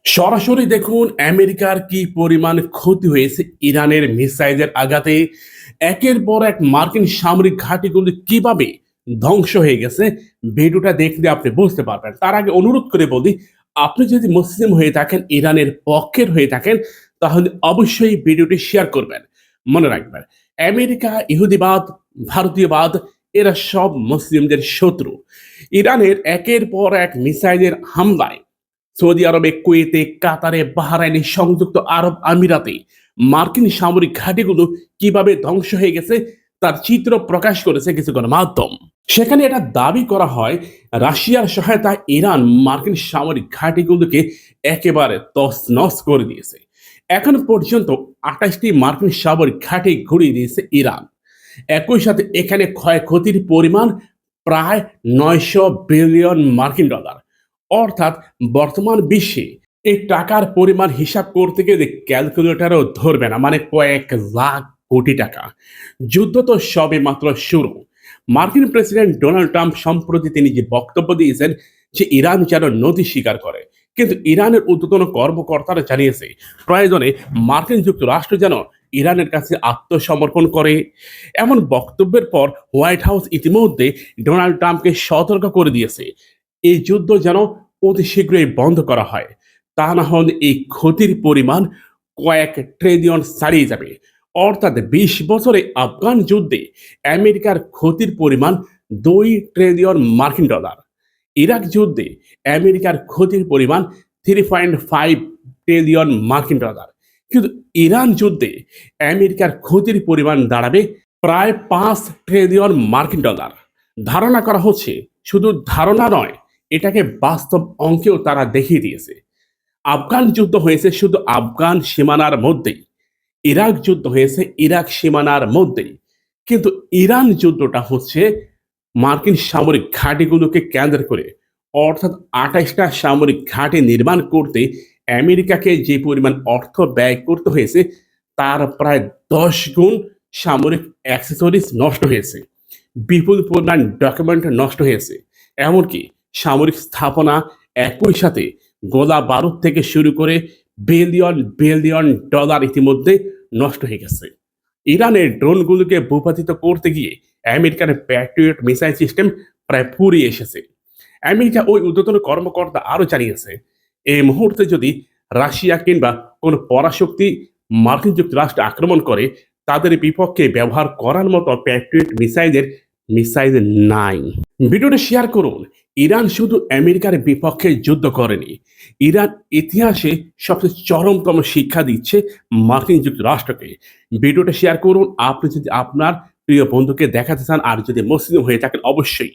সরাসরি দেখুন আমেরিকার কি পরিমাণ ক্ষতি হয়েছে ইরানের মিসাইলের আঘাতে। একের পর এক মার্কিন সামরিক ঘাঁটিগুলো কিভাবে ধ্বংস হয়ে গেছে, ভিডিওটা দেখলে আপনি বুঝতে পারবেন। তার আগে অনুরোধ করে বলি, আপনি যদি মুসলিম হয়ে থাকেন, ইরানের পক্ষের হয়ে থাকেন, তাহলে অবশ্যই ভিডিওটি শেয়ার করবেন। মনে রাখবেন, আমেরিকা, ইহুদিবাদ, ভারতীয়বাদ এরা সব মুসলিমদের শত্রু। ইরানের একের পর এক মিসাইলের হামলায় সৌদি আরবে, কুয়েতে, কাতারে, বাহরাইনে, সংযুক্ত আরব আমিরাতে মার্কিন সামরিক ঘাঁটিগুলো কিভাবে ধ্বংস হয়ে গেছে তার চিত্র প্রকাশ করেছে কিছু গণমাধ্যম। সেখানে এটা দাবি করা হয়, রাশিয়ার সহায়তায় ইরান মার্কিন সামরিক ঘাঁটিগুলোকে একেবারে তছনছ করে দিয়েছে। এখন পর্যন্ত ২৮টি মার্কিন সামরিক ঘাঁটি ঘুরিয়ে দিয়েছে ইরান। একই সাথে এখানে ক্ষয়ক্ষতির পরিমাণ প্রায় ৯০০ বিলিয়ন মার্কিন ডলার। অর্থাৎ বর্তমান বিশ্বে এই টাকার পরিমাণ হিসাব করতে গেলে ক্যালকুলেটরও ধরবে না, মানে কয়েক লাখ কোটি টাকা। যুদ্ধ তো সবে মাত্র শুরু। মার্কিন প্রেসিডেন্ট ডোনাল্ড ট্রাম্প সম্প্রতি তিনি যে বক্তব্য দিয়েছেন যে ইরান যেন নদী স্বীকার করে, কিন্তু ইরানের ঊর্ধ্বতন কর্মকর্তারা জানিয়েছে প্রয়োজনে মার্কিন যুক্তরাষ্ট্র যেন ইরানের কাছে আত্মসমর্পণ করে। এমন বক্তব্যের পর হোয়াইট হাউস ইতিমধ্যে ডোনাল্ড ট্রাম্পকে সতর্ক করে দিয়েছে, এই যুদ্ধ যেন অতি শীঘ্রই বন্ধ করা হয়, তা না হলে এই ক্ষতির পরিমাণ কয়েক ট্রিলিয়ন ছাড়িয়ে যাবে। অর্থাৎ ২০ বছরে আফগান যুদ্ধে আমেরিকার ক্ষতির পরিমাণ ২ ট্রিলিয়ন মার্কিন ডলার। ইরাক যুদ্ধে আমেরিকার ক্ষতির পরিমাণ ৩.৫ ট্রিলিয়ন মার্কিন ডলার। কিন্তু ইরান যুদ্ধে আমেরিকার ক্ষতির পরিমাণ দাঁড়াবে প্রায় ৫ ট্রিলিয়ন মার্কিন ডলার। ধারণা করা হচ্ছে, শুধু ধারণা নয়, এটাকে বাস্তব অঙ্কেও তারা দেখিয়ে দিয়েছে। আফগান যুদ্ধ হয়েছে শুধু আফগান সীমানার মধ্যেই, ইরাক যুদ্ধ হয়েছে ইরাক সীমানার মধ্যেই, কিন্তু ইরান যুদ্ধটা হচ্ছে মার্কিন সামরিক ঘাঁটিগুলোকে কেন্দ্র করে। অর্থাৎ ২৮টা সামরিক ঘাঁটি নির্মাণ করতে আমেরিকাকে যে পরিমাণ অর্থ ব্যয় করতে হয়েছে, তার প্রায় ১০ গুণ সামরিক অ্যাক্সেসরিজ নষ্ট হয়েছে, বিপুল পরিমাণ ডকুমেন্ট নষ্ট হয়েছে, এমনকি সামরিক স্থাপনা, একই সাথে গোলা বারুদ থেকে শুরু করে বিলিয়ন বিলিয়ন ডলার ইতিমধ্যে নষ্ট হয়ে গেছে। ইরানের ড্রোনগুলোকে ভূপাতিত করতে গিয়ে আমেরিকার প্যাট্রিয়ট মিসাইল সিস্টেম প্রায় ফুরিয়ে এসেছে। আমেরিকা ওই ঊর্ধ্বতন কর্মকর্তা আরও জানিয়েছে, এই মুহূর্তে যদি রাশিয়া কিংবা কোনো পরাশক্তি মার্কিন যুক্তরাষ্ট্র আক্রমণ করে, তাদের বিপক্ষে ব্যবহার করার মতো প্যাট্রিয়ট মিসাইল নাই। ভিডিওটা শেয়ার করুন। ইরান শুধু আমেরিকার বিপক্ষে যুদ্ধ করেনি, ইরান ইতিহাসে সবচেয়ে চরমতম শিক্ষা দিচ্ছে মার্কিন যুক্তরাষ্ট্রকে। ভিডিওটা শেয়ার করুন। আপনি যদি আপনার প্রিয় বন্ধুকে দেখাতে চান, আর যদি মুসলিম হয়ে থাকেন, অবশ্যই